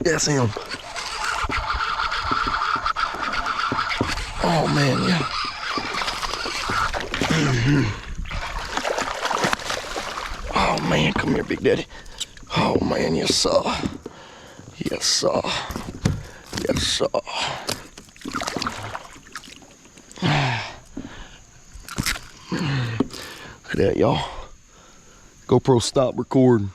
That's him. Oh man, yeah. Oh man, come here, Big Daddy. Oh man, yes sir. Yes sir. Yes sir. Look at that, y'all. GoPro stop recording.